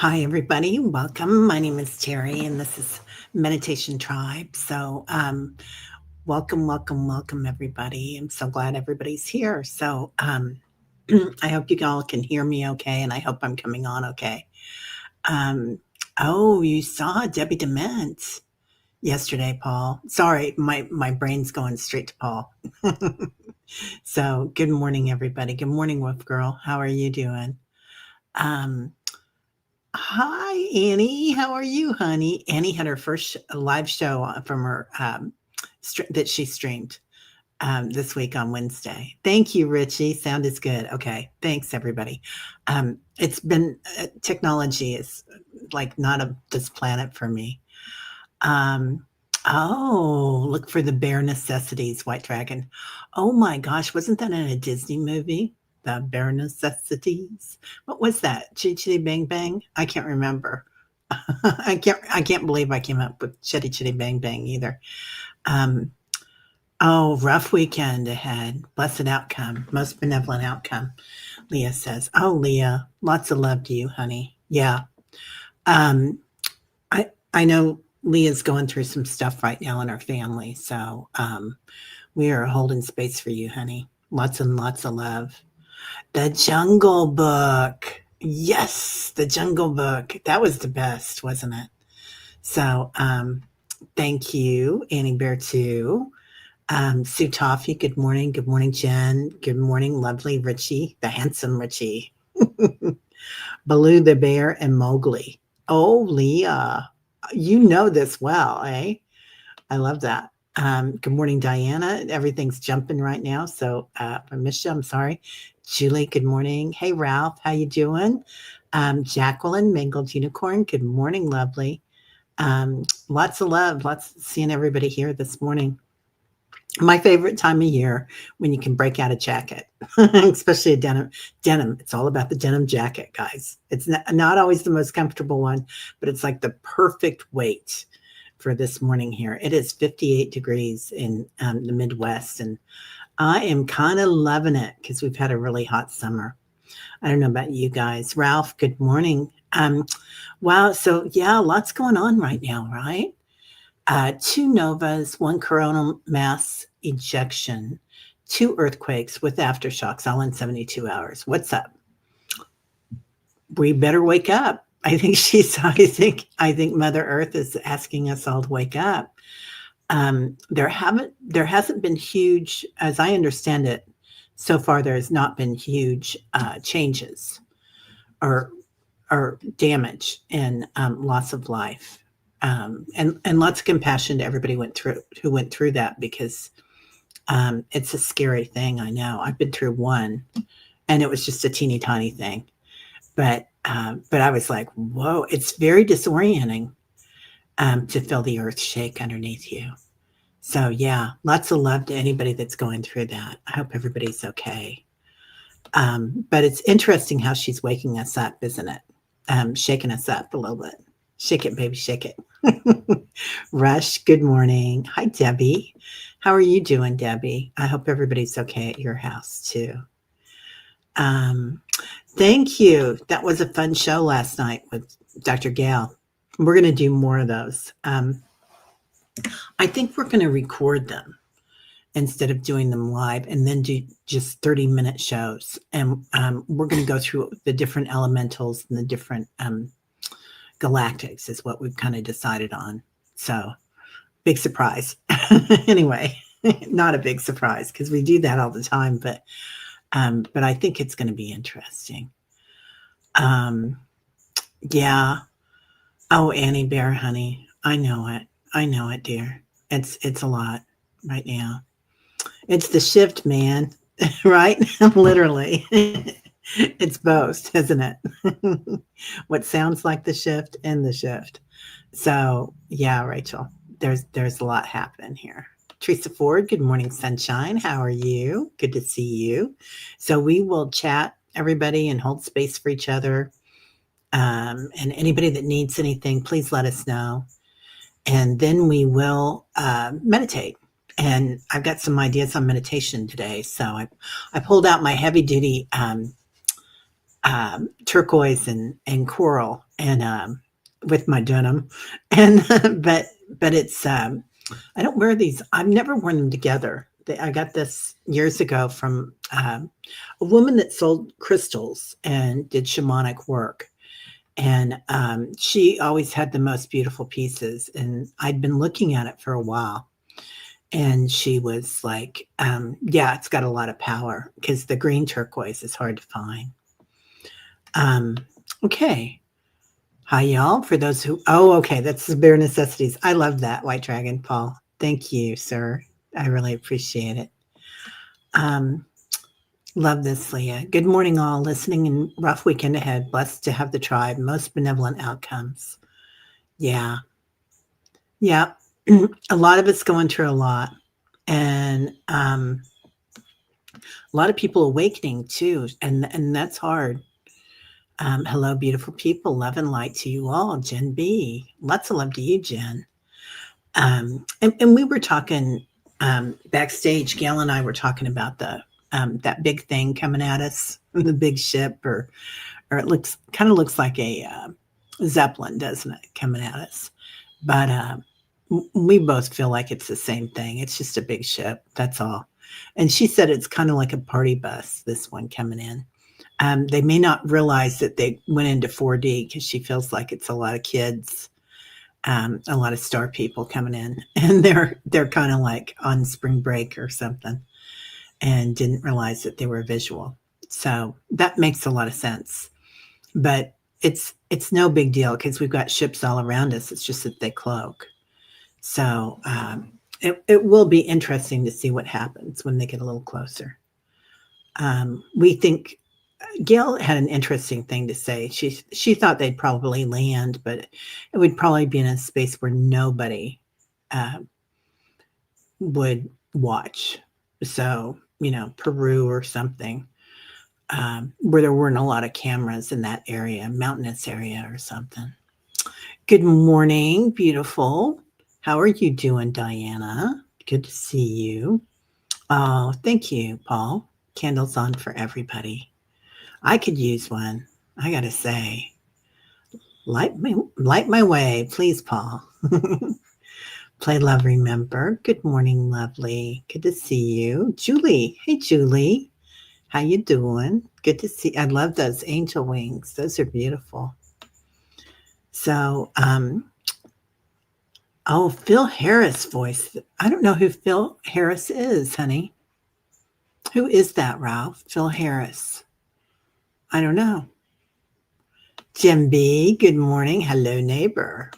Hi, everybody. Welcome. My name is Terry, and this is Meditation Tribe. Welcome, welcome, welcome, everybody. I'm so glad everybody's here. I hope you all can hear me okay, and I hope I'm coming on okay. Um, oh, you saw Debbie Dement yesterday, Paul. Sorry, my brain's going straight to Paul. So, good morning, everybody. Good morning, Wolf Girl. How are you doing? Um, Hi, Annie. How are you, honey? Annie had her first live show from her that she streamed this week on Wednesday. Thank you, Richie. Sound is good. Okay, thanks, everybody. It's been technology is like not of this planet for me. Um, oh, look for the bare necessities, White Dragon. Oh my gosh, wasn't that in a Disney movie? The bare necessities. What was that? Chitty Chitty Bang Bang? I can't remember. I can't believe I came up with Chitty Chitty Bang Bang either. Um, oh, rough weekend ahead. Blessed outcome, most benevolent outcome. Leah says, "Oh, Leah, lots of love to you, honey." Yeah. Um, I know Leah's going through some stuff right now in her family, so we are holding space for you, honey. Lots and lots of love. The Jungle Book. Yes, the Jungle Book. That was the best, wasn't it? So, thank you, Annie Bear too. Sue Toffee, good morning. Good morning, Jen. Good morning, lovely Richie, the handsome Richie. Baloo the bear and Mowgli. Oh, Leah, you know this well, eh? I love that. Good morning, Diana. Everything's jumping right now, so I missed you. I'm sorry. Julie, good morning. Hey, Ralph, how you doing? Jacqueline, Mangled Unicorn, good morning, lovely. Lots of love. Lots seeing everybody here this morning. My favorite time of year when you can break out a jacket, especially a denim. It's all about the denim jacket, guys. It's not always the most comfortable one, but it's like the perfect weight for this morning here. It is 58 degrees in the Midwest, and I am kind of loving it because we've had a really hot summer. I don't know about you guys. Ralph, good morning. Wow. So, yeah, lots going on right now, right? Two novas, one coronal mass ejection, two earthquakes with aftershocks, all in 72 hours. What's up? We better wake up. I think Mother Earth is asking us all to wake up. There hasn't been huge, as I understand it, so far. There has not been huge changes or damage and loss of life, and lots of compassion to everybody who went through that because it's a scary thing. I know I've been through one, and it was just a teeny tiny thing, but I was like, whoa! It's very disorienting to feel the earth shake underneath you. So yeah, lots of love to anybody that's going through that. I hope everybody's okay. But it's interesting how she's waking us up, isn't it? Shaking us up a little bit. Shake it, baby, shake it. Rush, good morning. Hi, Debbie. How are you doing, Debbie? I hope everybody's okay at your house too. Um, Thank you. That was a fun show last night with Dr. Gail. We're going to do more of those. I think we're going to record them instead of doing them live and then do just 30-minute shows. And we're going to go through the different elementals and the different galactics is what we've kind of decided on. So big surprise. Anyway, not a big surprise because we do that all the time, but I think it's going to be interesting. Yeah. Oh, Annie Bear, honey. I know it. I know it, dear. It's a lot right now. It's the shift, man. Right? Literally. It's both, isn't it? What sounds like the shift and the shift. So yeah, Rachel, there's a lot happening here. Teresa Ford, good morning, sunshine. How are you? Good to see you. So we will chat, everybody, and hold space for each other. And anybody that needs anything, please let us know. And then we will meditate. And I've got some ideas on meditation today. So I pulled out my heavy duty turquoise and coral, and with my denim, and but it's I don't wear these. I've never worn them together. I got this years ago from a woman that sold crystals and did shamanic work. And she always had the most beautiful pieces. And I'd been looking at it for a while. And she was like, yeah, it's got a lot of power because the green turquoise is hard to find. Um, okay. Hi, y'all. For those who, oh, okay, that's the bare necessities. I love that, White Dragon, Paul. Thank you, sir. I really appreciate it. Um, love this, Leah. Good morning, all. Listening and rough weekend ahead. Blessed to have the tribe. Most benevolent outcomes. Yeah. Yeah. A lot of us going through a lot. And a lot of people awakening too. And that's hard. Hello, beautiful people. Love and light to you all. Jen B. Lots of love to you, Jen. And we were talking backstage. Gail and I were talking about the that big thing coming at us, the big ship, or it looks like a zeppelin, doesn't it, coming at us? But we both feel like it's the same thing. It's just a big ship. That's all. And she said it's kind of like a party bus. This one coming in. They may not realize that they went into 4D because she feels like it's a lot of kids, a lot of star people coming in, and they're kind of like on spring break or something, and didn't realize that they were visual. So that makes a lot of sense. But it's no big deal because we've got ships all around us. It's just that they cloak. So it will be interesting to see what happens when they get a little closer. We think Gail had an interesting thing to say. She thought they'd probably land, but it would probably be in a space where nobody uh, would watch. So, Peru or something, where there weren't a lot of cameras in that area, mountainous area or something. Good morning, beautiful. How are you doing, Diana? Good to see you. Oh, thank you, Paul. Candles on for everybody. I could use one, I gotta say. Light my way, please, Paul. Play love, remember. Good morning, lovely. Good to see you. Julie. Hey, Julie. How you doing? Good to see. I love those angel wings. Those are beautiful. So, oh, Phil Harris voice. I don't know who Phil Harris is, honey. Who is that, Ralph? Phil Harris. I don't know. Jim B, good morning. Hello, neighbor.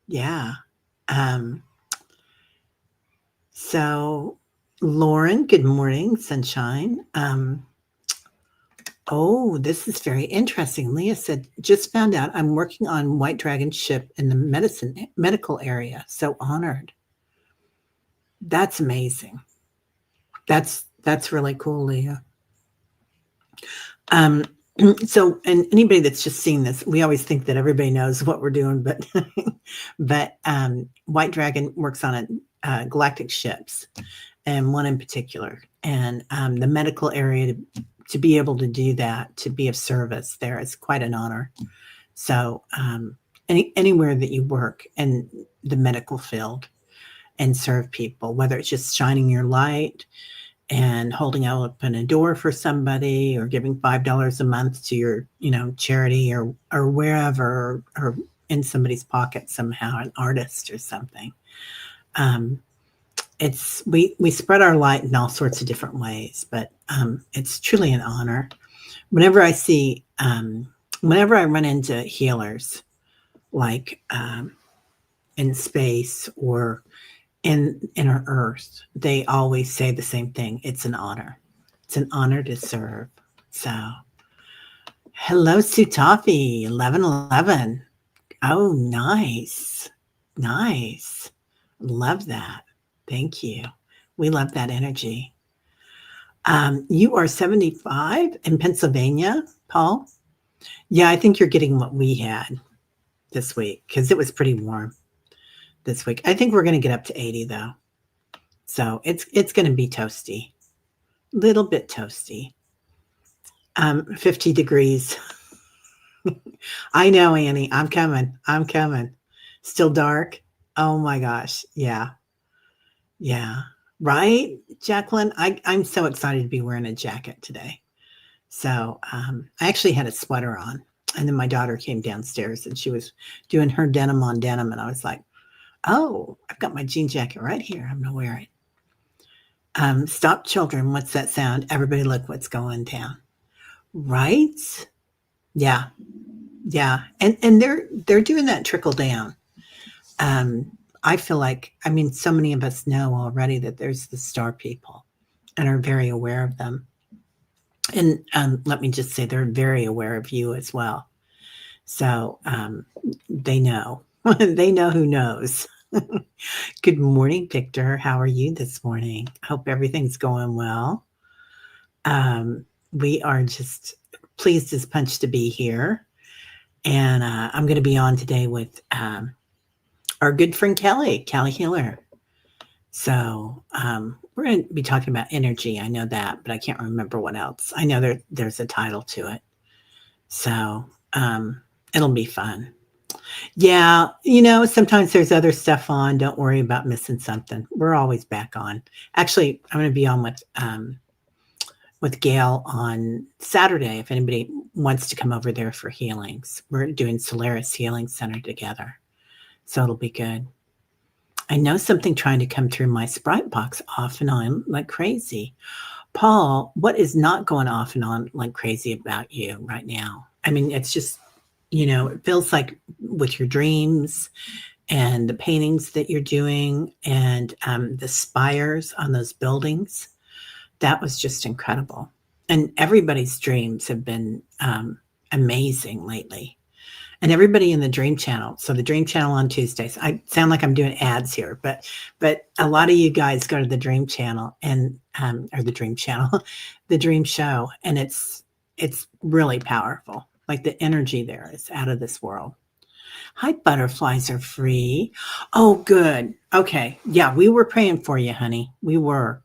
Yeah. So, Lauren, good morning, sunshine. Oh, this is very interesting. Leah said, just found out I'm working on White Dragon ship in the medical area. So honored. That's amazing. That's really cool, Leah. So, and anybody that's just seen this, we always think that everybody knows what we're doing, but White Dragon works on galactic ships, and one in particular, and the medical area to be able to do that, to be of service there is quite an honor. So anywhere that you work in the medical field and serve people, whether it's just shining your light and holding open a door for somebody, or giving $5 a month to your, charity, or wherever, or in somebody's pocket somehow, an artist or something. We spread our light in all sorts of different ways, but it's truly an honor. Whenever I run into healers, like in space or in our earth, they always say the same thing. It's an honor. It's an honor to serve. So, hello, Sutafi, 1111. Oh, nice. Nice. Love that. Thank you. We love that energy. You are 75 in Pennsylvania, Paul? Yeah, I think you're getting what we had this week because it was pretty warm this week. I think we're going to get up to 80 though. So it's going to be toasty. Little bit toasty. 50 degrees. I know, Annie. I'm coming. I'm coming. Still dark? Oh my gosh. Yeah. Yeah. Right, Jacqueline? I'm so excited to be wearing a jacket today. So I actually had a sweater on. And then my daughter came downstairs and she was doing her denim on denim. And I was like, oh, I've got my jean jacket right here. I'm going to wear it. Stop, children. What's that sound? Everybody look what's going down. Right? Yeah. Yeah. And they're doing that trickle down. I feel like, I mean, so many of us know already that there's the star people and are very aware of them. And let me just say, they're very aware of you as well. So they know. They know who knows. Good morning, Victor. How are you this morning? Hope everything's going well. We are just pleased as punch to be here. And I'm going to be on today with our good friend Kelly Healer. So we're going to be talking about energy. I know that, but I can't remember what else. I know there's a title to it. So it'll be fun. Yeah, sometimes there's other stuff on. Don't worry about missing something. We're always back on. Actually, I'm going to be on with Gail on Saturday if anybody wants to come over there for healings. We're doing Solaris Healing Center together. So it'll be good. I know something trying to come through my Sprite box off and on like crazy. Paul, what is not going off and on like crazy about you right now? I mean, it's just, it feels like with your dreams and the paintings that you're doing and the spires on those buildings, that was just incredible. And everybody's dreams have been amazing lately. And everybody in the Dream Channel. So the Dream Channel on Tuesdays. I sound like I'm doing ads here, but a lot of you guys go to the Dream Channel and or the Dream Channel, the Dream Show, and it's really powerful. Like the energy there is out of this world. Hi, butterflies are free. Oh, good. Okay. Yeah, we were praying for you, honey. We were.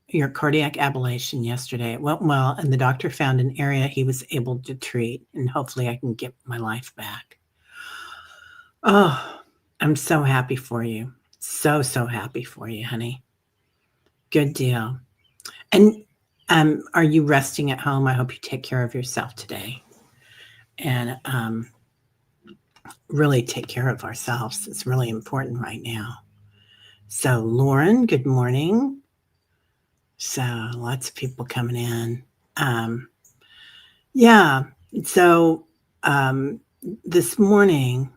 Your cardiac ablation yesterday. It went well, and the doctor found an area he was able to treat, and hopefully I can get my life back. Oh, I'm so happy for you. So happy for you, honey. Good deal. And are you resting at home? I hope you take care of yourself today. And really take care of ourselves. It's really important right now. So, Lauren, good morning. So lots of people coming in. Yeah. So this morning,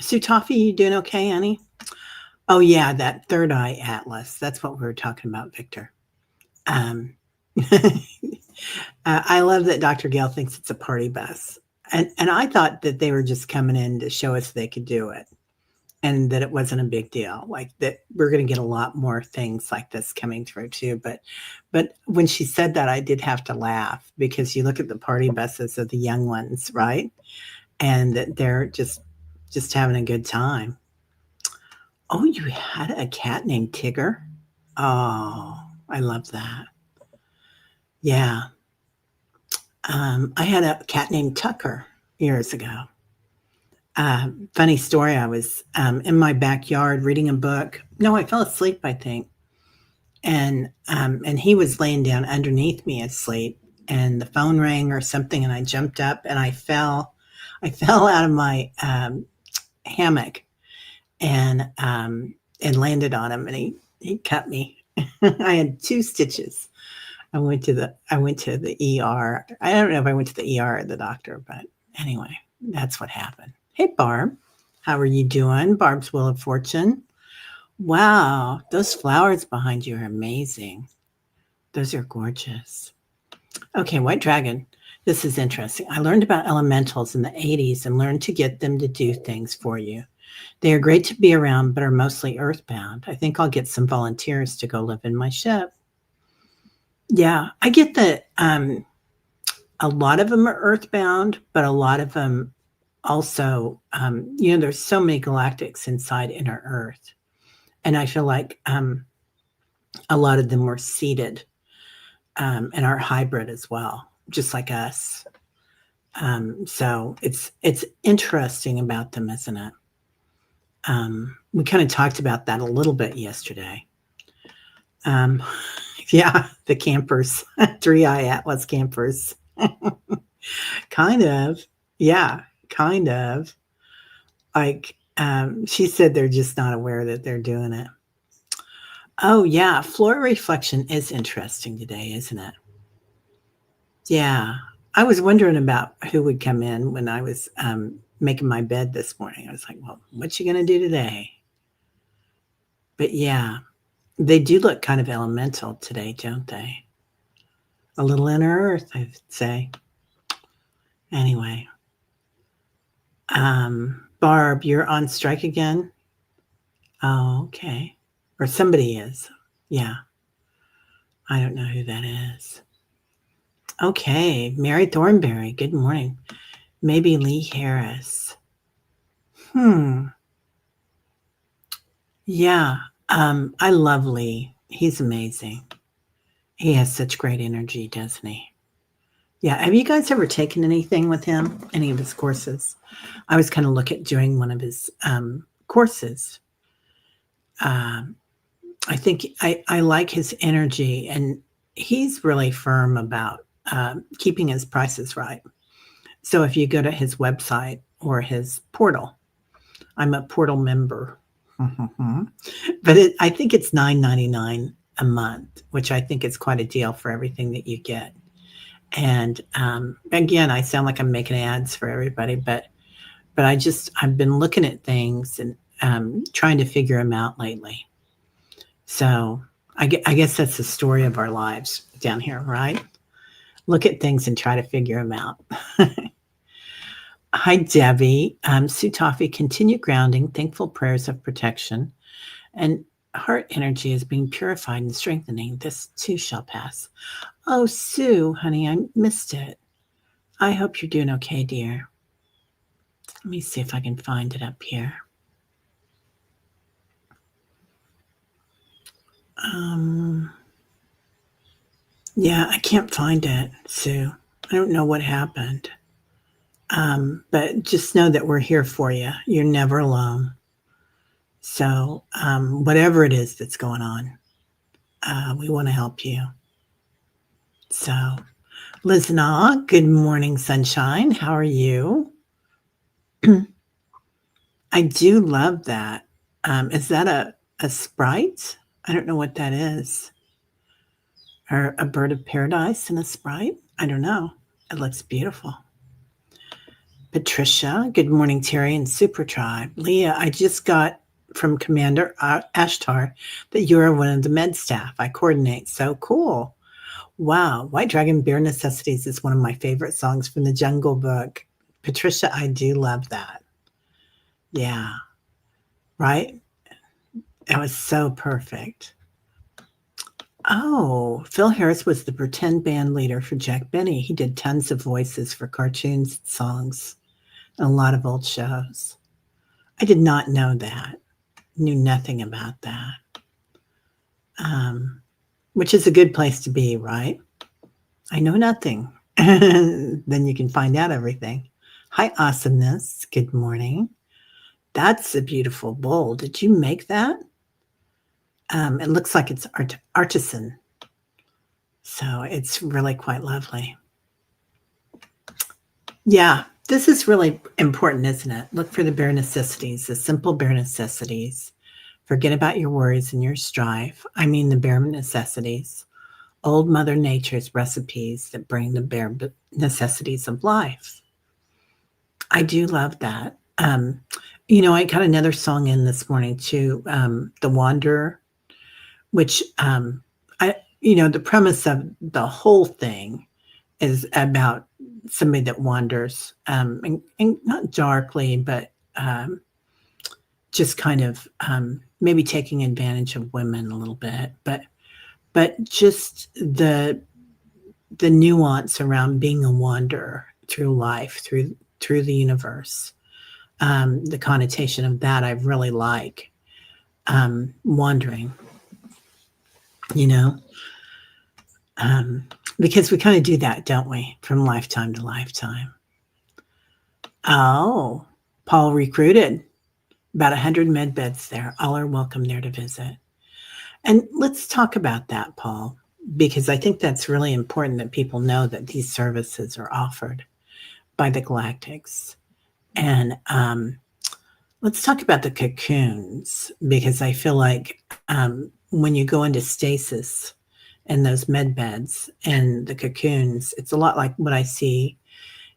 Sutafi, you doing okay, Annie? Oh yeah, that third eye atlas. That's what we were talking about, Victor. I love that Dr. Gale thinks it's a party bus. And I thought that they were just coming in to show us they could do it. And that it wasn't a big deal, like that we're going to get a lot more things like this coming through too. But when she said that, I did have to laugh because you look at the party buses of the young ones, right? And that they're just having a good time. Oh, you had a cat named Tigger? Oh, I love that. Yeah. I had a cat named Tucker years ago. Funny story. I was in my backyard reading a book. No, I fell asleep, I think. And he was laying down underneath me asleep, and the phone rang or something, and I jumped up and I fell out of my hammock and landed on him, and he cut me. I had 2 stitches. I went to the ER. I don't know if I went to the ER or the doctor, but anyway, that's what happened. Hey, Barb. How are you doing? Barb's Wheel of Fortune. Wow, those flowers behind you are amazing. Those are gorgeous. Okay, White Dragon. This is interesting. I learned about elementals in the 80s and learned to get them to do things for you. They are great to be around, but are mostly earthbound. I think I'll get some volunteers to go live in my ship. Yeah, I get that a lot of them are earthbound, but a lot of them also, there's so many galactics inside inner Earth. And I feel like a lot of them were seeded and are hybrid as well, just like us. So it's interesting about them, isn't it? We kind of talked about that a little bit yesterday. Um, yeah, the campers, three-eye atlas campers, kind of. Yeah, kind of. Like she said, they're just not aware that they're doing it. Oh yeah, floor reflection is interesting today, isn't it? Yeah. I was wondering about who would come in when I was, making my bed this morning. I was like, "Well, what you gonna do today?" But yeah, they do look kind of elemental today, don't they? A little inner earth, I'd say. Anyway, Barb, you're on strike again? Oh, okay. Or somebody is. Yeah, I don't know who that is. Okay, Mary Thornberry, good morning. Maybe Lee Harris. Hmm. Yeah. I love Lee. He's amazing. He has such great energy, doesn't he? Yeah. Have you guys ever taken anything with him? Any of his courses? I was kind of look at doing one of his courses. Um, I think I like his energy, and he's really firm about keeping his prices right. So if you go to his website or his portal, I'm a portal member. But I think it's $9.99 a month, which I think is quite a deal for everything that you get. And again, I sound like I'm making ads for everybody, but I've been looking at things and trying to figure them out lately. So I guess that's the story of our lives down here, right? Look at things and try to figure them out. Hi, Debbie. Sue Toffee, continue grounding, thankful prayers of protection, and heart energy is being purified and strengthening. This too shall pass. Oh, Sue, honey, I missed it. I hope you're doing okay, dear. Let me see if I can find it up here. Yeah, I can't find it, Sue. I don't know what happened. But just know that we're here for you. You're never alone. So, whatever it is that's going on, we want to help you. So, Lizna, good morning, sunshine. How are you? I do love that. Is that a sprite? I don't know what that is. Or a bird of paradise and a sprite? I don't know. It looks beautiful. Patricia, good morning, Terry and Super Tribe. Leah, I just got from Commander Ashtar that you're one of the med staff. I coordinate. So cool. Wow. White Dragon Bare Necessities is one of my favorite songs from the Jungle Book. Patricia, I do love that. Yeah. Right? That was so perfect. Oh, Phil Harris was the pretend band leader for Jack Benny. He did tons of voices for cartoons, songs, and a lot of old shows. I did not know that. Knew nothing about that. Which is a good place to be, right? I know nothing. Then you can find out everything. Hi, awesomeness. Good morning. That's a beautiful bowl. Did you make that? It looks like it's artisan. So it's really quite lovely. Yeah, this is really important, isn't it? Look for the bare necessities, the simple bare necessities. Forget about your worries and your strife. I mean, the bare necessities. Old Mother Nature's recipes that bring the bare necessities of life. I do love that. I got another song in this morning too, The Wanderer, which the premise of the whole thing is about somebody that wanders, and not darkly, but just kind of maybe taking advantage of women a little bit, but just the nuance around being a wanderer through life, through the universe. The connotation of that I really like. Wandering, you know. Um, because we kind of do that, don't we? From lifetime to lifetime. Oh, Paul recruited about 100 med beds there. All are welcome there to visit. And let's talk about that, Paul, because I think that's really important that people know that these services are offered by the Galactics. And let's talk about the cocoons, because I feel like when you go into stasis in those med beds and the cocoons, it's a lot like what I see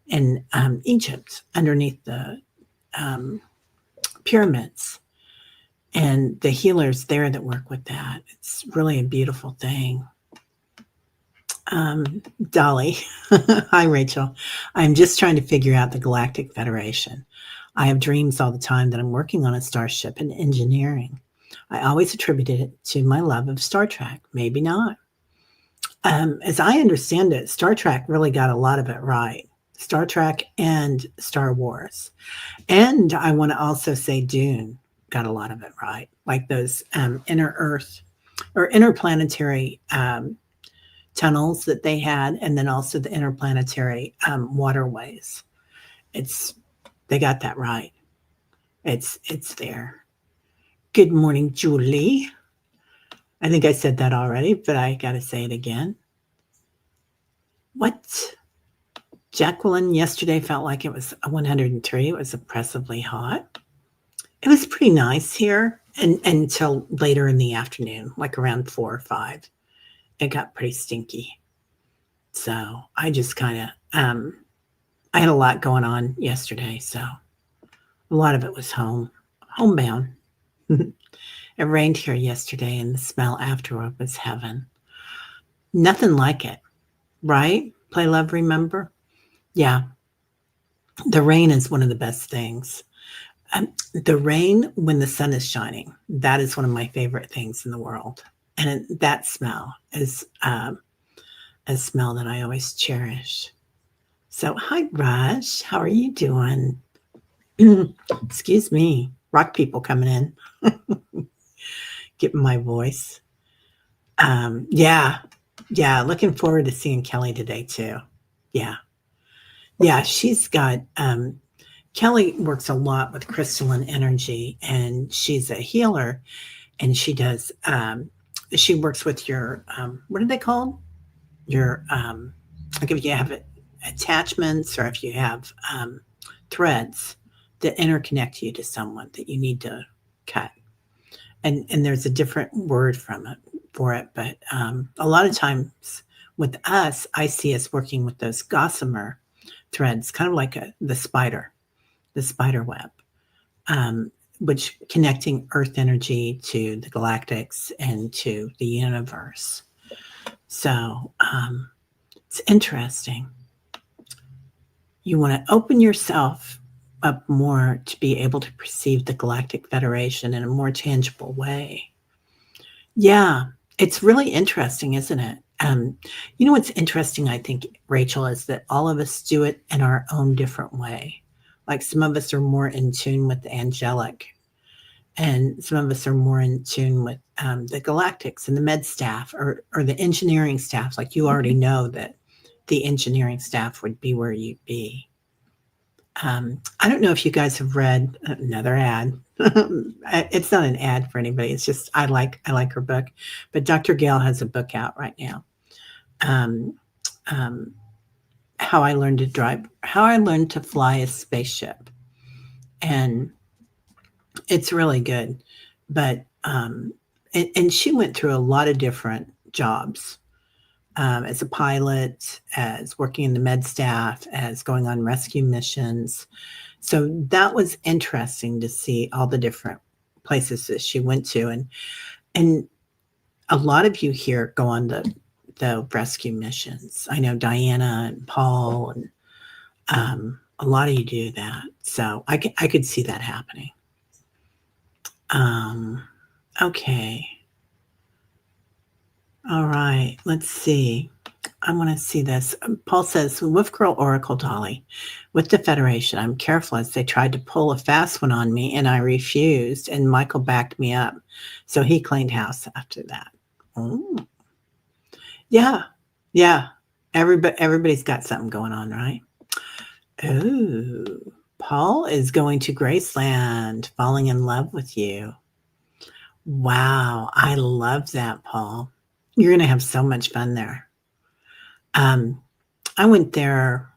in Egypt underneath the pyramids and the healers there that work with that. It's really a beautiful thing. Dolly, hi, Rachel. I'm just trying to figure out the Galactic Federation. I have dreams all the time that I'm working on a starship in engineering. I always attributed it to my love of Star Trek. Maybe not. As I understand it, Star Trek really got a lot of it right. Star Trek and Star Wars. And I want to also say Dune got a lot of it right, like those inner Earth or interplanetary tunnels that they had, and then also the interplanetary waterways. It's they got that right. It's there. Good morning, Julie. I think I said that already, but I got to say it again. What? Jacqueline, yesterday felt like it was 103. It was oppressively hot. It was pretty nice here until later in the afternoon, like around 4 or 5. It got pretty stinky. So I just kind of, I had a lot going on yesterday. So a lot of it was homebound. It rained here yesterday and the smell afterward was heaven. Nothing like it, right? Play Love, Remember? Yeah. The rain is one of the best things. The rain when the sun is shining, that is one of my favorite things in the world. And that smell is a smell that I always cherish. So, hi, Raj. How are you doing? Excuse me. Rock people coming in. Getting my voice. Yeah. Yeah. Looking forward to seeing Kelly today, too. Yeah. Yeah. She's got, Kelly works a lot with crystalline energy and she's a healer and she does, she works with your, what are they called? Your, like if you have attachments or if you have threads that interconnect you to someone that you need to cut. And there's a different word for it, but a lot of times with us, I see us working with those gossamer threads, kind of like the spider web, which connecting Earth energy to the galactics and to the universe. So it's interesting. You want to open yourself up more to be able to perceive the Galactic Federation in a more tangible way. Yeah, it's really interesting, isn't it? You know what's interesting, I think, Rachel, is that all of us do it in our own different way. Like some of us are more in tune with the angelic, and some of us are more in tune with the galactics and the med staff or the engineering staff. Like you already know that the engineering staff would be where you'd be. I don't know if you guys have read another ad. It's not an ad for anybody. It's just I like her book. But Dr. Gail has a book out right now. How I learned to fly a spaceship, and it's really good. But and she went through a lot of different jobs. As a pilot, as working in the med staff, as going on rescue missions. So that was interesting to see all the different places that she went to. And a lot of you here go on the rescue missions. I know Diana and Paul and a lot of you do that. So I could see that happening. Okay. All right, let's see. I want to see this. Paul says, Wolf Girl Oracle Dolly, with the Federation, I'm careful as they tried to pull a fast one on me and I refused, and Michael backed me up. So he cleaned house after that. Oh. Yeah. Yeah. Everybody's got something going on, right? Ooh. Paul is going to Graceland, falling in love with you. Wow. I love that, Paul. You're going to have so much fun there. Um, I went there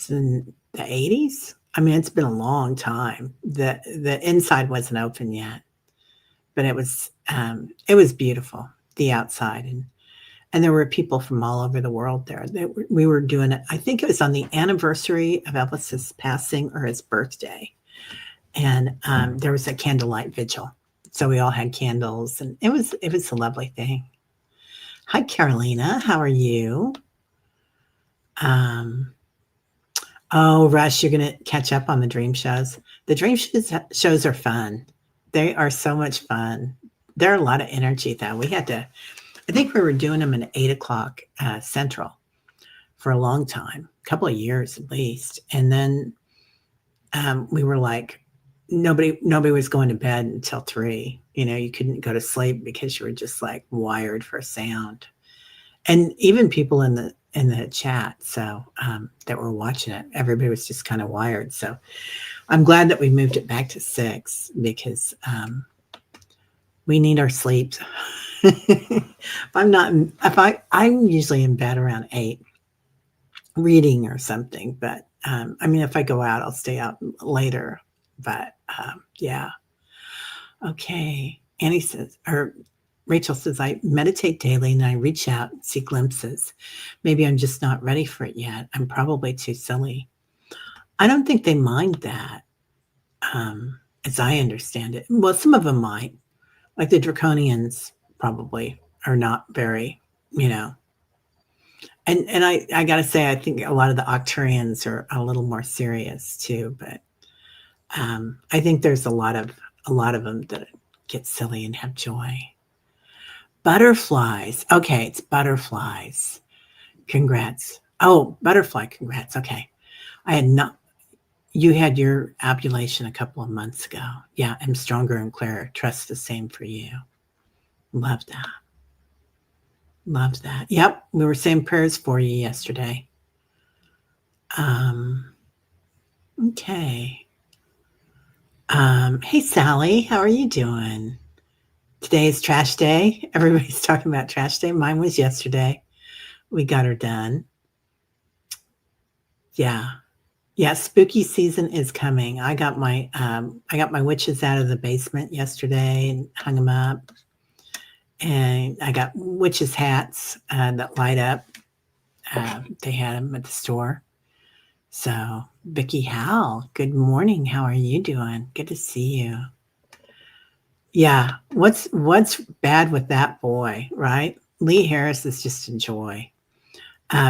in the 80s. I mean, it's been a long time. The inside wasn't open yet, but it was beautiful, the outside, and there were people from all over the world there. We were doing it. I think it was on the anniversary of Elvis's passing or his birthday, and there was a candlelight vigil. So we all had candles, and it was a lovely thing. Hi, Carolina. How are you? Um, oh, Rush, you're gonna catch up on the dream shows. The dream shows are fun. They are so much fun. They're a lot of energy, though. We had to. I think we were doing them at 8 o'clock Central for a long time, a couple of years at least, and then we were like, nobody was going to bed until 3. You couldn't go to sleep because you were just like wired for sound, and even people in the chat, so that were watching it, everybody was just kind of wired. So I'm glad that we moved it back to 6 because we need our sleep. I'm usually in bed around 8 reading or something, but I mean, if I go out, I'll stay out later. But yeah, okay. Annie says, or Rachel says, I meditate daily and I reach out and see glimpses. Maybe I'm just not ready for it yet. I'm probably too silly. I don't think they mind that, as I understand it. Well, some of them might, like the draconians probably are not very, you know. And I gotta say, I think a lot of the Octurians are a little more serious too. But I think there's a lot of them that get silly and have joy. Butterflies. Okay, it's butterflies. Congrats. Oh, butterfly, congrats. Okay. I had not You had your ovulation a couple of months ago. Yeah, I'm stronger and clearer. Trust the same for you. Love that. Love that. Yep, we were saying prayers for you yesterday. Um, okay. Hey Sally, how are you doing? Today is trash day. Everybody's talking about trash day. Mine was yesterday. We got her done. Yeah. Yeah, spooky season is coming. I got my witches out of the basement yesterday and hung them up. And I got witches hats that light up. They had them at the store. So, Vicky Howell, good morning. How are you doing? Good to see you. Yeah, what's bad with that boy, right? Lee Harris is just a joy.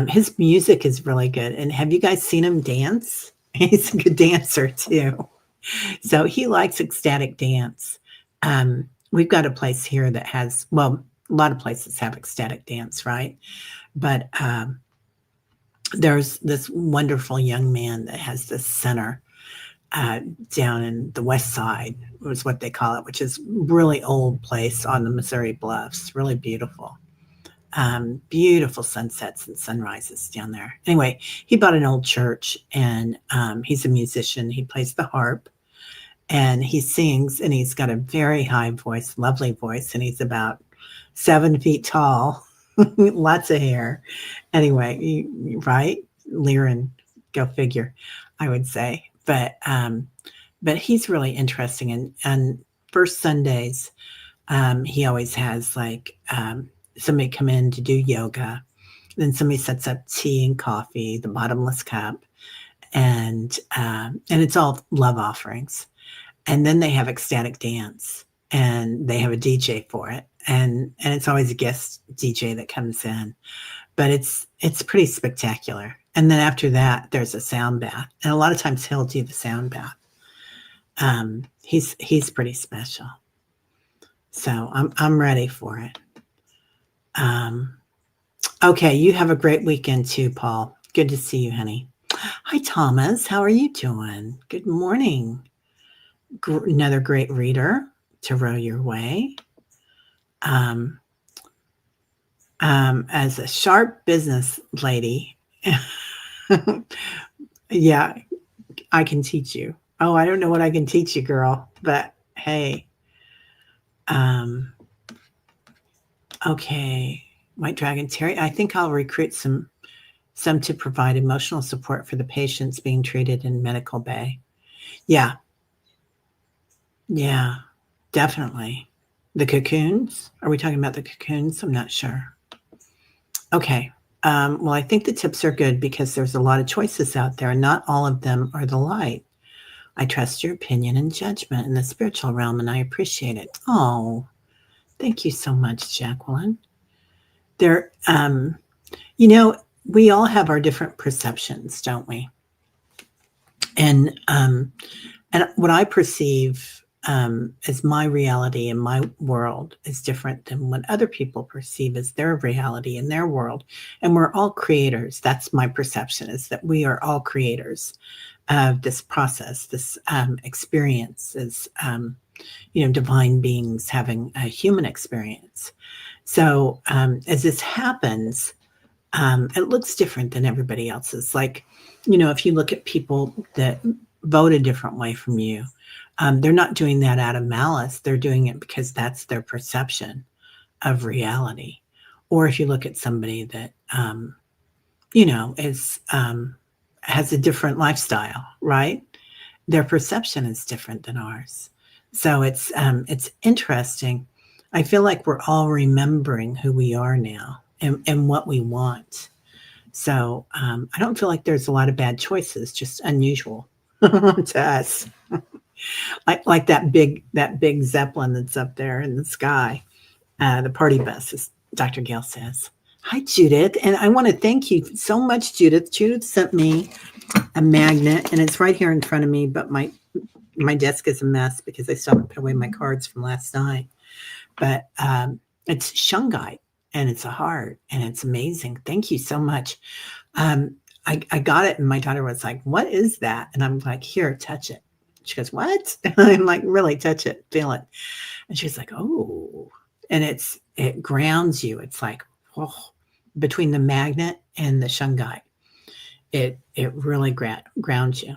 His music is really good. And have you guys seen him dance? He's a good dancer too. So he likes ecstatic dance. We've got a place here that has, well, a lot of places have ecstatic dance, right? But there's this wonderful young man that has this center uh, down in the West Side, was what they call it, which is really old place on the Missouri Bluffs, really beautiful. Beautiful sunsets and sunrises down there. Anyway, he bought an old church, and he's a musician. He plays the harp, and he sings, and he's got a very high voice, lovely voice, and he's about 7 feet tall, lots of hair. Anyway, right? Lyran, go figure, I would say. But he's really interesting, and first Sundays, he always has like somebody come in to do yoga. Then somebody sets up tea and coffee, the bottomless cup, and it's all love offerings. And then they have ecstatic dance, and they have a DJ for it, and it's always a guest DJ that comes in, but it's pretty spectacular. And then after that, there's a sound bath, and a lot of times he'll do the sound bath. He's pretty special, so I'm ready for it. Um, okay, you have a great weekend too, Paul. Good to see you, honey. Hi, Thomas. How are you doing? Good morning. Another great reader to row your way. Um, As a sharp business lady, yeah, I can teach you. Oh, I don't know what I can teach you, girl, but hey, um, okay. White Dragon Terry, I think I'll recruit some to provide emotional support for the patients being treated in Medical Bay. Yeah, yeah, definitely. The cocoons? Are we talking about the cocoons? I'm not sure. Okay. Well, I think the tips are good because there's a lot of choices out there, and not all of them are the light. I trust your opinion and judgment in the spiritual realm, and I appreciate it. Oh, thank you so much, Jacqueline. There, you know, we all have our different perceptions, don't we? And what I perceive as my reality in my world is different than what other people perceive as their reality in their world. And we're all creators. That's my perception, is that we are all creators of this process, this experience as, divine beings having a human experience. So as this happens, it looks different than everybody else's. Like, if you look at people that vote a different way from you, they're not doing that out of malice. They're doing it because that's their perception of reality. Or if you look at somebody that, is has a different lifestyle, right? Their perception is different than ours. So it's interesting. I feel like we're all remembering who we are now and what we want. So I don't feel like there's a lot of bad choices, just unusual to us. Like that big Zeppelin that's up there in the sky, the party bus, as Dr. Gale says. Hi, Judith, and I want to thank you so much, Judith. Judith sent me a magnet, and it's right here in front of me, but my desk is a mess because I still haven't put away my cards from last night. But it's shungite, and it's a heart, and it's amazing. Thank you so much. I got it, and my daughter was like, "What is that?" And I'm like, "Here, touch it." She goes, "What?" And I'm like, "Really, touch it, feel it." And she's like, "Oh," and it grounds you. It's like, oh, between the magnet and the shungite, it really grounds you.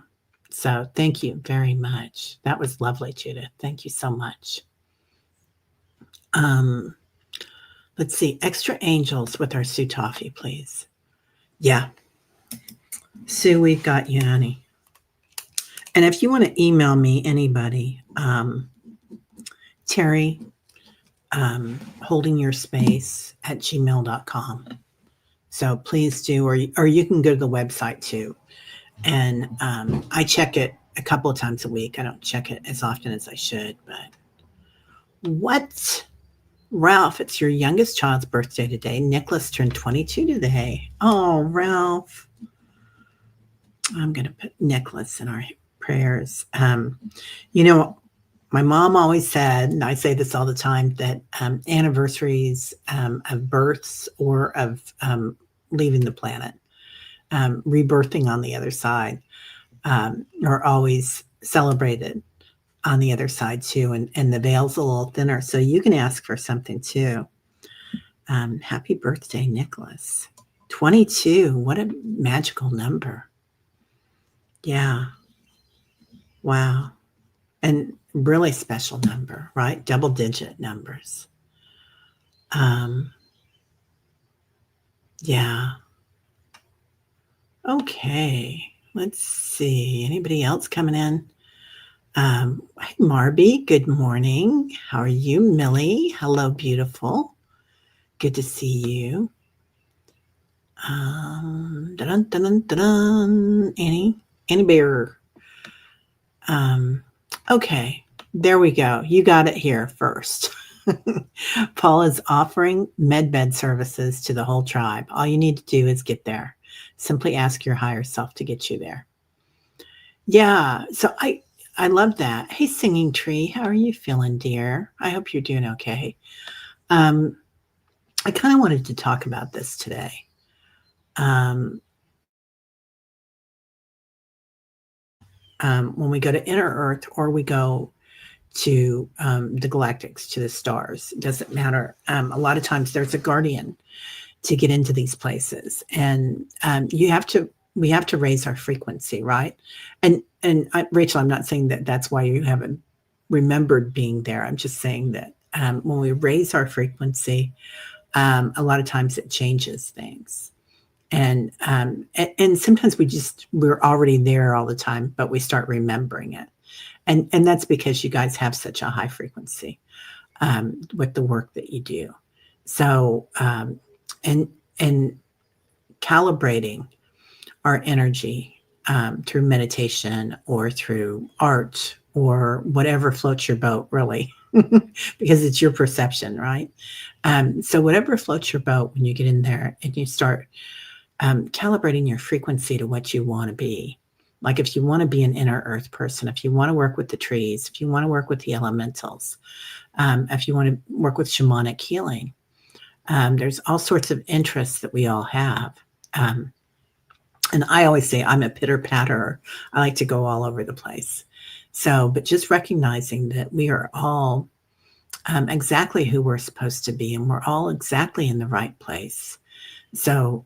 So thank you very much. That was lovely, Judith. Thank you so much. Um, let's see, extra angels with our Sue Toffee, please. Yeah, Sue, we've got you, honey. And if you want to email me, anybody, Terry, holdingyourspace at gmail.com. So please do, or you can go to the website too. And I check it a couple of times a week. I don't check it as often as I should, but what? Ralph, it's your youngest child's birthday today. Nicholas turned 22 today. Oh, Ralph. I'm going to put Nicholas in our prayers. My mom always said, and I say this all the time, that anniversaries of births or of leaving the planet, rebirthing on the other side, are always celebrated on the other side too. And the veil's a little thinner. So you can ask for something too. Happy birthday, Nicholas. 22. What a magical number. Yeah. Wow. And really special number, right? Double digit numbers. Yeah. Okay. Let's see. Anybody else coming in? Hi, Marby. Good morning. How are you, Millie? Hello, beautiful. Good to see you. Dun, dun, dun, dun, Annie Bear. Okay, there we go. You got it here first. Paul is offering medbed services to the whole tribe. All you need to do is get there. Simply ask your higher self to get you there. Yeah, so I love that. Hey, Singing Tree, how are you feeling, dear? I hope you're doing okay. I kind of wanted to talk about this today. When we go to Inner Earth or we go to the galactics, to the stars. It doesn't matter. A lot of times there's a guardian to get into these places, and we have to raise our frequency, right? Rachel, I'm not saying that that's why you haven't remembered being there. I'm just saying that when we raise our frequency, a lot of times it changes things. And sometimes we're already there all the time, but we start remembering it. And that's because you guys have such a high frequency with the work that you do. So and calibrating our energy through meditation or through art or whatever floats your boat, really, because it's your perception, right? So whatever floats your boat, when you get in there and you start calibrating your frequency to what you want to be. Like if you want to be an inner earth person, if you want to work with the trees, if you want to work with the elementals, if you want to work with shamanic healing, there's all sorts of interests that we all have. And I always say I'm a pitter patter. I like to go all over the place. So, but just recognizing that we are all exactly who we're supposed to be, and we're all exactly in the right place. So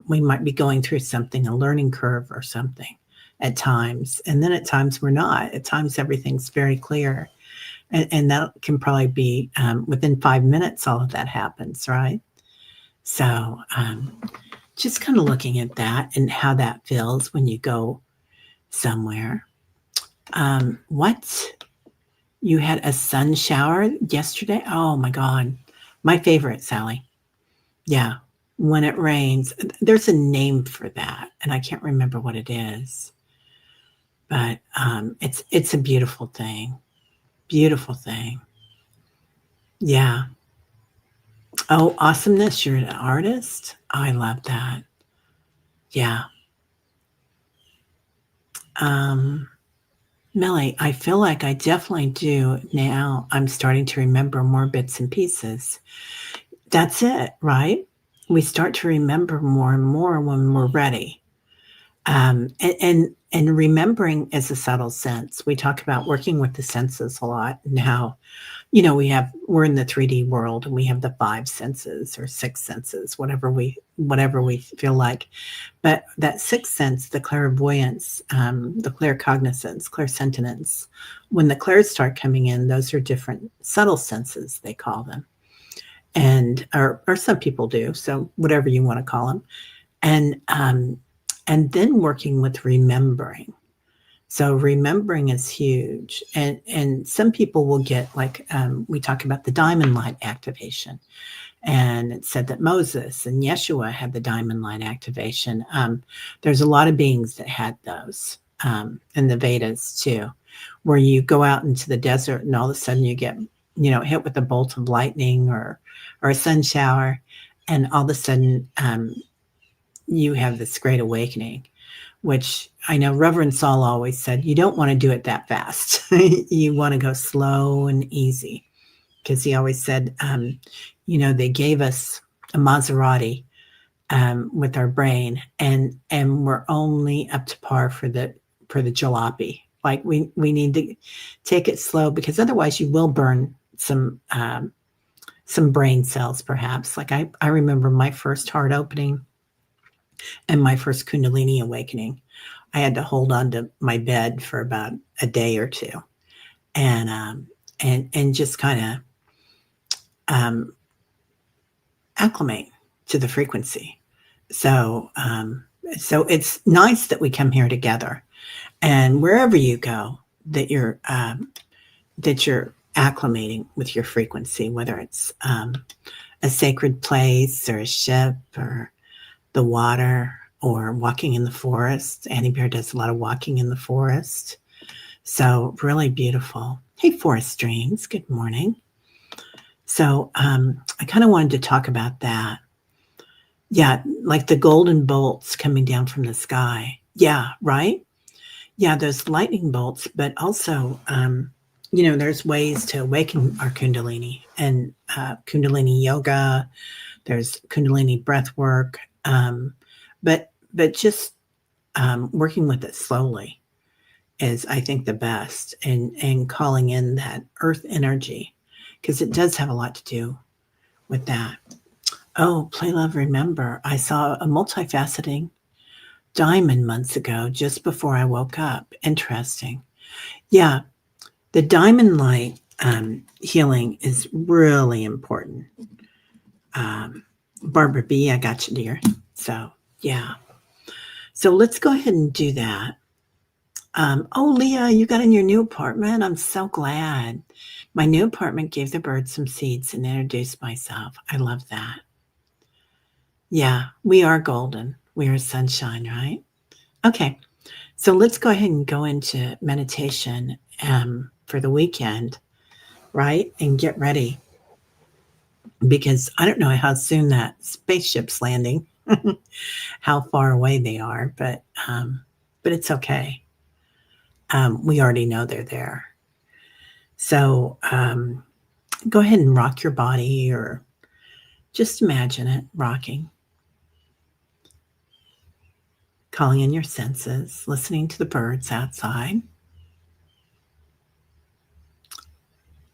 we might be going through something, a learning curve or something at times. And then at times we're not. At times everything's very clear. And that can probably be within 5 minutes, all of that happens, right? So just kind of looking at that and how that feels when you go somewhere. What? You had a sun shower yesterday? Oh my God. My favorite, Sally. Yeah. When it rains, there's a name for that, and I can't remember what it is. But it's a beautiful thing. Beautiful thing. Yeah. Oh, awesomeness. You're an artist? I love that. Yeah. Millie, I feel like I definitely do now. I'm starting to remember more bits and pieces. That's it, right? We start to remember more and more when we're ready. And remembering is a subtle sense. We talk about working with the senses a lot, and how, we're in the 3D world and we have the 5 senses or 6 senses, whatever we feel like. But that 6th sense, the clairvoyance, the claircognizance, clairsentience, when the clairs start coming in, those are different subtle senses, they call them. And or some people do, so whatever you want to call them. And then working with remembering. So remembering is huge. And some people will get, like, we talk about the diamond light activation. And it said that Moses and Yeshua had the diamond light activation. There's a lot of beings that had those in the Vedas too, where you go out into the desert and all of a sudden you get, hit with a bolt of lightning or a sun shower. And all of a sudden, you have this great awakening, which I know Reverend Saul always said, you don't want to do it that fast. You want to go slow and easy, because he always said, they gave us a Maserati with our brain, and we're only up to par for the jalopy. Like we need to take it slow, because otherwise you will burn some brain cells, perhaps. Like I remember my first heart opening and my first Kundalini awakening. I had to hold on to my bed for about a day or two, and just kind of acclimate to the frequency. So it's nice that we come here together, and wherever you go, that you're acclimating with your frequency, whether it's a sacred place or a ship or the water or walking in the forest. Annie Bear does a lot of walking in the forest. So really beautiful. Hey, Forest Dreams, good morning. So I kind of wanted to talk about that. Yeah, like the golden bolts coming down from the sky. Yeah, right? Yeah, those lightning bolts, but also, there's ways to awaken our Kundalini, and Kundalini yoga, there's Kundalini breath work, but just working with it slowly is, I think, the best in calling in that earth energy, because it does have a lot to do with that. Oh, play, love, remember. I saw a multifaceting diamond months ago, just before I woke up. Interesting. Yeah, the diamond light healing is really important. Barbara B, I got you, dear. So, yeah. So let's go ahead and do that. Oh, Leah, you got in your new apartment. I'm so glad. My new apartment gave the birds some seeds and introduced myself. I love that. Yeah, we are golden. We are sunshine, right? Okay, so let's go ahead and go into meditation for the weekend, right? And get ready, because I don't know how soon that spaceship's landing, how far away they are, but it's okay. We already know they're there. So go ahead and rock your body, or just imagine it rocking, calling in your senses, listening to the birds outside,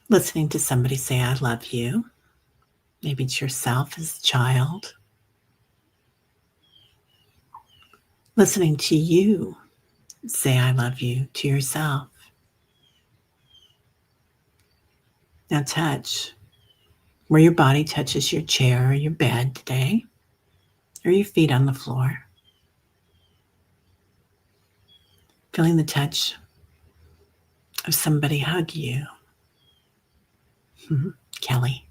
listening to somebody say, I love you. Maybe it's yourself as a child. Listening to you say, I love you to yourself. Now touch where your body touches your chair or your bed today, or your feet on the floor. Feeling the touch of somebody hug you. Kelly.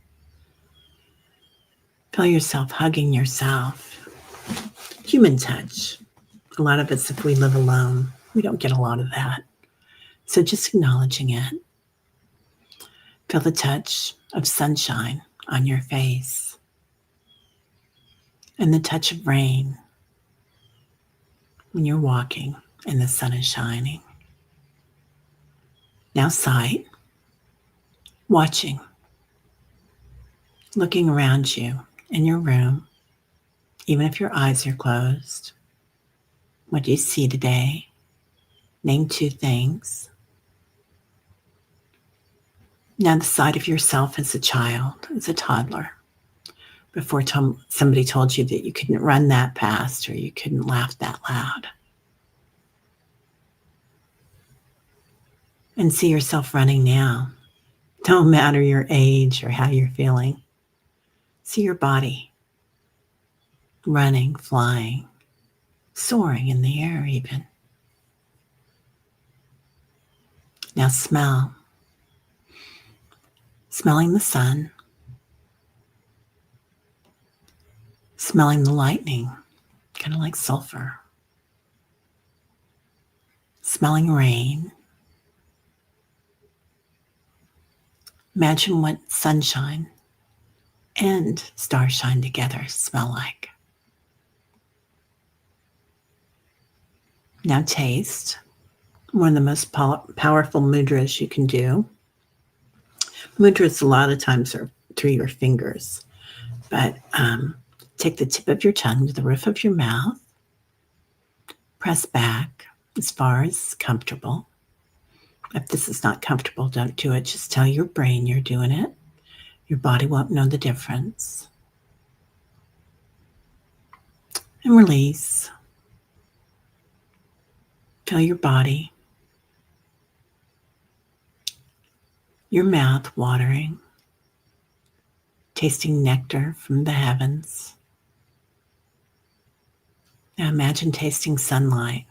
Feel yourself hugging yourself. Human touch. A lot of us, if we live alone, we don't get a lot of that. So just acknowledging it. Feel the touch of sunshine on your face, and the touch of rain when you're walking and the sun is shining. Now sight, watching, looking around you in your room, even if your eyes are closed. What do you see today? Name 2 things. Now the sight of yourself as a child, as a toddler, before somebody told you that you couldn't run that fast or you couldn't laugh that loud. And see yourself running now, no matter your age or how you're feeling. See your body running, flying, soaring in the air even. Now smell. Smelling the sun. Smelling the lightning, kind of like sulfur. Smelling rain. Imagine what sunshine and starshine together smell like. Now taste. One of the most powerful mudras you can do. Mudras a lot of times are through your fingers, but take the tip of your tongue to the roof of your mouth. Press back as far as comfortable. If this is not comfortable, don't do it. Just tell your brain you're doing it. Your body won't know the difference. And release. Feel your body, your mouth watering, tasting nectar from the heavens. Now imagine tasting sunlight,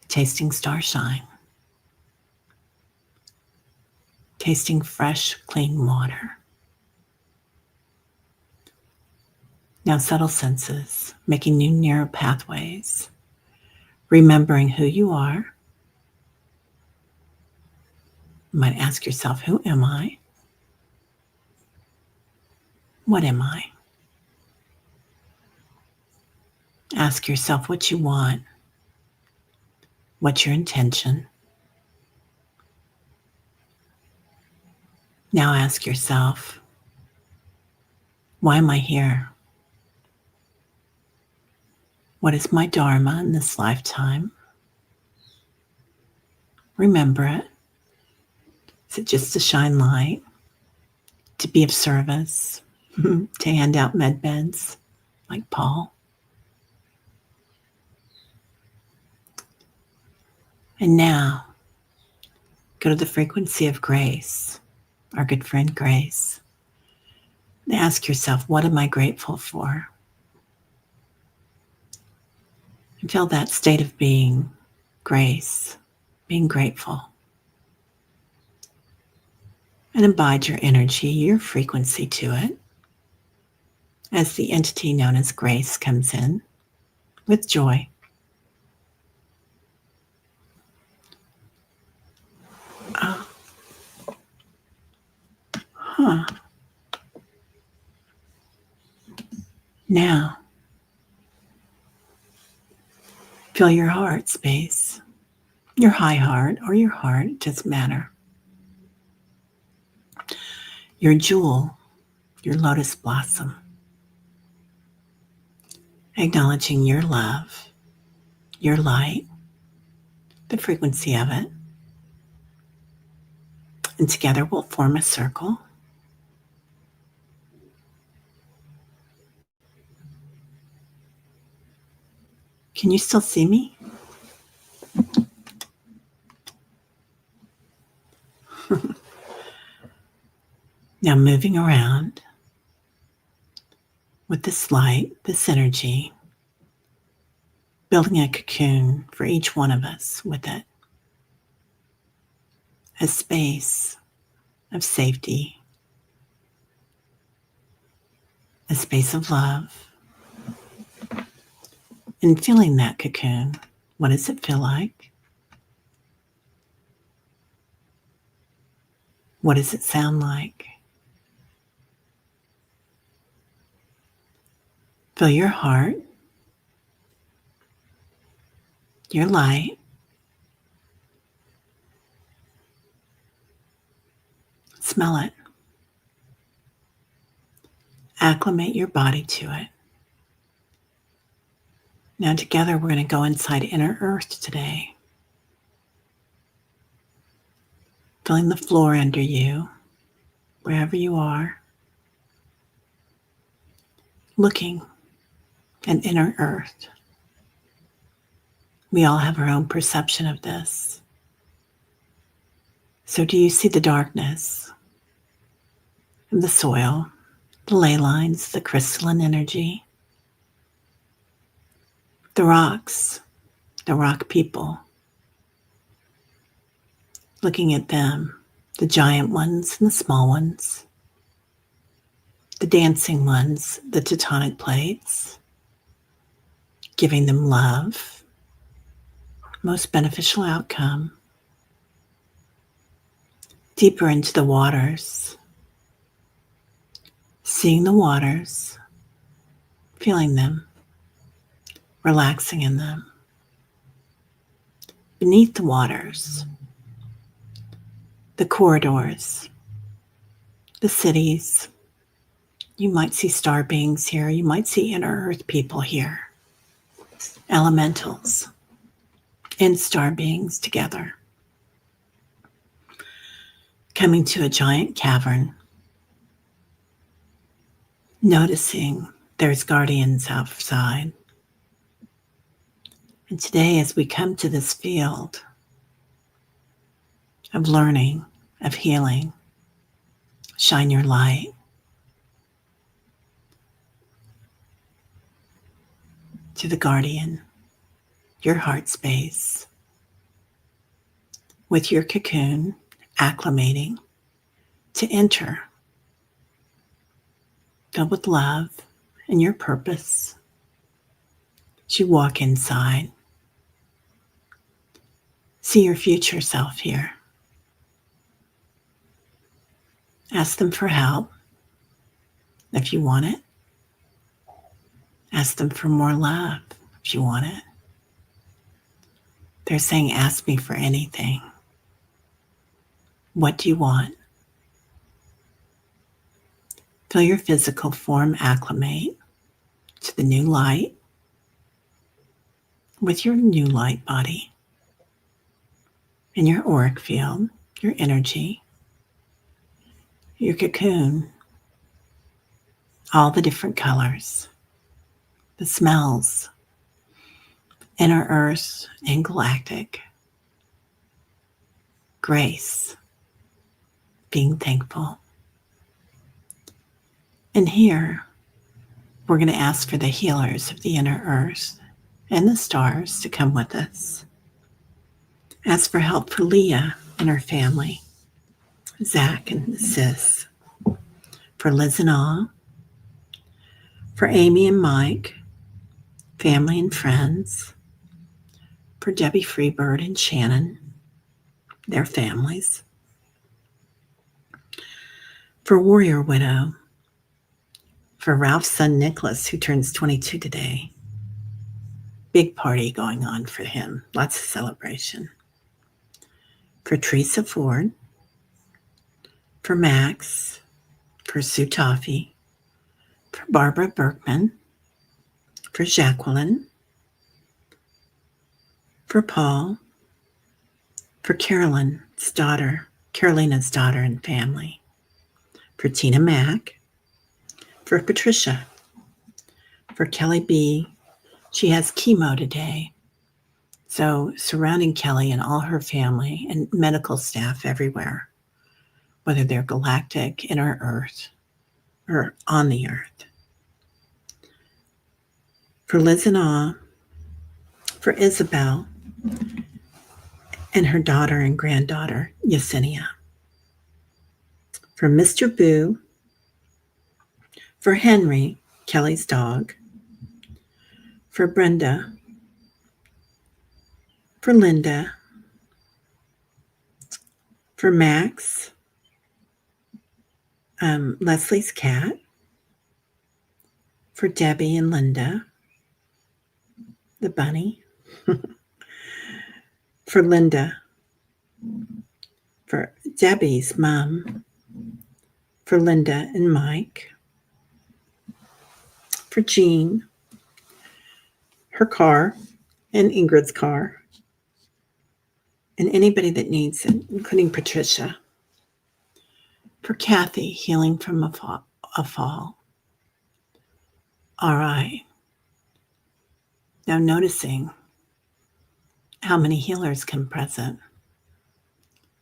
tasting starshine, tasting fresh, clean water. Now subtle senses, making new neural pathways, remembering who you are. You might ask yourself, who am I? What am I? Ask yourself what you want. What's your intention? Now ask yourself, why am I here? What is my dharma in this lifetime? Remember it. Is it just to shine light, to be of service, to hand out med beds like Paul? And now, go to the frequency of grace, our good friend Grace. And ask yourself, what am I grateful for? And feel that state of being, grace, being grateful. And abide your energy, your frequency to it, as the entity known as grace comes in with joy. Oh, huh. Now, feel your heart space, your high heart or your heart, it doesn't matter. Your jewel, your lotus blossom, acknowledging your love, your light, the frequency of it. And together we'll form a circle. Can you still see me? Now moving around with this light, this energy, building a cocoon for each one of us with it. A space of safety, a space of love. And feeling that cocoon, what does it feel like? What does it sound like? Feel your heart, your light. Smell it. Acclimate your body to it. Now together we're going to go inside inner earth today. Feeling the floor under you, wherever you are. Looking at inner earth. We all have our own perception of this. So do you see the darkness of the soil, the ley lines, the crystalline energy, the rocks, the rock people? Looking at them, the giant ones and the small ones, the dancing ones, the tectonic plates, giving them love, most beneficial outcome. Deeper into the waters, seeing the waters, feeling them, relaxing in them. Beneath the waters, the corridors, the cities. You might see star beings here. You might see inner earth people here. Elementals and star beings together. Coming to a giant cavern. Noticing there's guardians outside. And today, as we come to this field of learning, of healing, shine your light. To the guardian, your heart space, with your cocoon acclimating to enter, filled with love and your purpose. As you walk inside, see your future self here. Ask them for help if you want it. Ask them for more love if you want it. They're saying, ask me for anything. What do you want? Feel your physical form acclimate to the new light with your new light body. in your auric field, your energy, your cocoon, all the different colors, the smells, inner earth and galactic, grace, being thankful. And here, we're going to ask for the healers of the inner earth and the stars to come with us. Ask for help for Leah and her family, Zach and Sis, for Liz and all, for Amy and Mike, family and friends, for Debbie Freebird and Shannon, their families, for Warrior Widow, for Ralph's son Nicholas, who turns 22 today. Big party going on for him, lots of celebration. For Teresa Ford, for Max, for Sue Toffee, for Barbara Berkman, for Jacqueline, for Paul, for Carolina's daughter and family, for Tina Mack, for Patricia, for Kelly B. She has chemo today. So surrounding Kelly and all her family and medical staff everywhere, whether they're galactic, inner earth, or on the earth. For Liz and Awe, for Isabel, and her daughter and granddaughter, Yesenia. For Mr. Boo, for Henry, Kelly's dog, for Brenda, for Linda, for Max, Leslie's cat, for Debbie and Linda, the bunny, for Linda, for Debbie's mom, for Linda and Mike, for Jean, her car, and Ingrid's car, and anybody that needs it, including Patricia, for Kathy, healing from a fall. All right. Now noticing how many healers come present.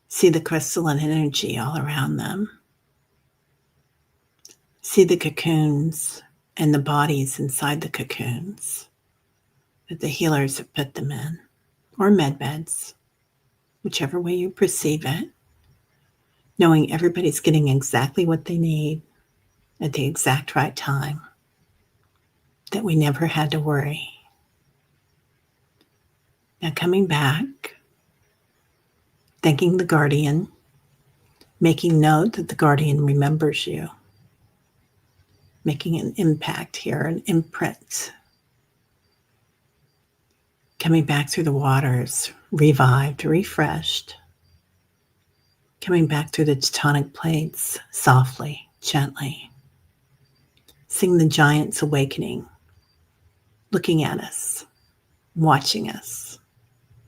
See the crystalline energy all around them. See the cocoons and the bodies inside the cocoons that the healers have put them in, or med beds, whichever way you perceive it, knowing everybody's getting exactly what they need at the exact right time, that we never had to worry. Now coming back, thanking the guardian, making note that the guardian remembers you, making an impact here, an imprint. Coming back through the waters, revived, refreshed. Coming back through the tectonic plates, softly, gently. Seeing the giants awakening, looking at us, watching us,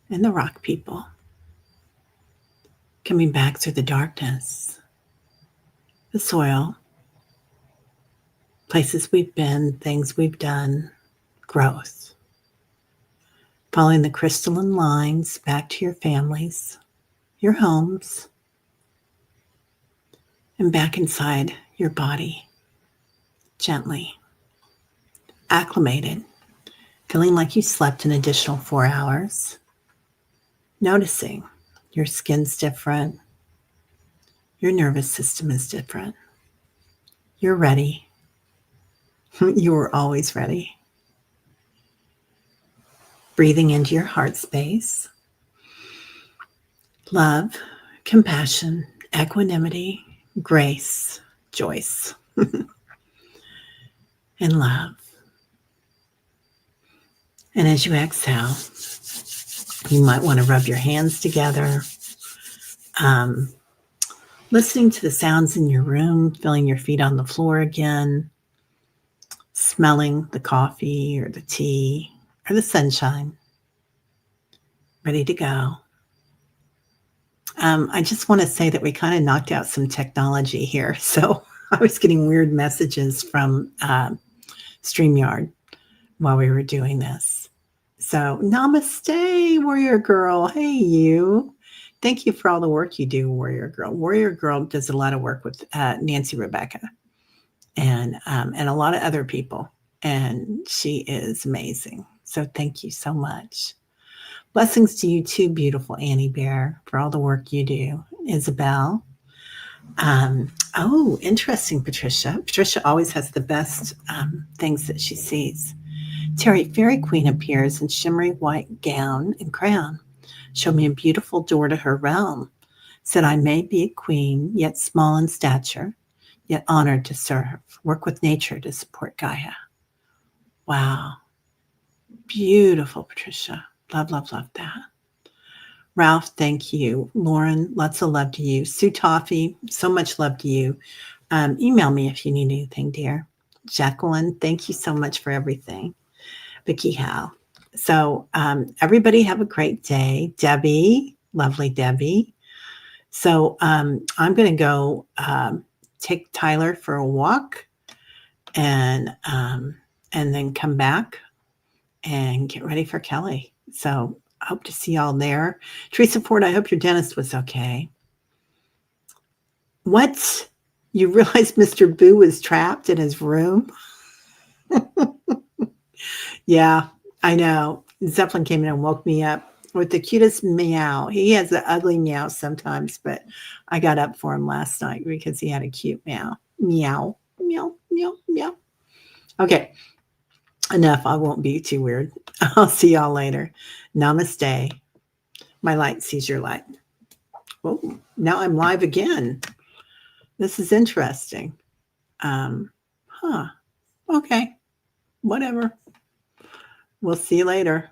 and the rock people. Coming back through the darkness, the soil, places we've been, things we've done, growth. Following the crystalline lines back to your families, your homes, and back inside your body, gently, acclimated, feeling like you slept an additional 4 hours, noticing your skin's different, your nervous system is different. You're ready. You were always ready. Breathing into your heart space. Love, compassion, equanimity, grace, Joyce, and love. And as you exhale, you might want to rub your hands together, listening to the sounds in your room, feeling your feet on the floor again, smelling the coffee or the tea or the sunshine, ready to go. I just want to say that we kind of knocked out some technology here. So I was getting weird messages from StreamYard while we were doing this. So, namaste, Warrior Girl. Hey, you. Thank you for all the work you do, Warrior Girl. Warrior Girl does a lot of work with Nancy Rebecca and a lot of other people, and she is amazing. So, thank you so much. Blessings to you too, beautiful Annie Bear, for all the work you do. Isabel. Oh, interesting, Patricia. Patricia always has the best things that she sees. Terry, Fairy Queen appears in shimmery white gown and crown. Showed me a beautiful door to her realm. Said I may be a queen, yet small in stature, yet honored to serve. Work with nature to support Gaia. Wow. Beautiful, Patricia. Love, love, love that. Ralph, thank you. Lauren, lots of love to you. Sue Toffee, so much love to you. Email me if you need anything, dear. Jacqueline, thank you so much for everything. Vicky Howe. So everybody have a great day. Debbie, lovely Debbie. So I'm going to go take Tyler for a walk and then come back and get ready for Kelly. So I hope to see y'all there. Teresa Ford, I hope your dentist was okay. What? You realize Mr. Boo was trapped in his room? Yeah, I know. Zeppelin came in and woke me up with the cutest meow. He has an ugly meow sometimes, but I got up for him last night because he had a cute meow. Meow, meow, meow, meow. Okay, enough. I won't be too weird. I'll see y'all later. Namaste. My light sees your light. Oh, now I'm live again. This is interesting. Okay, whatever. We'll see you later.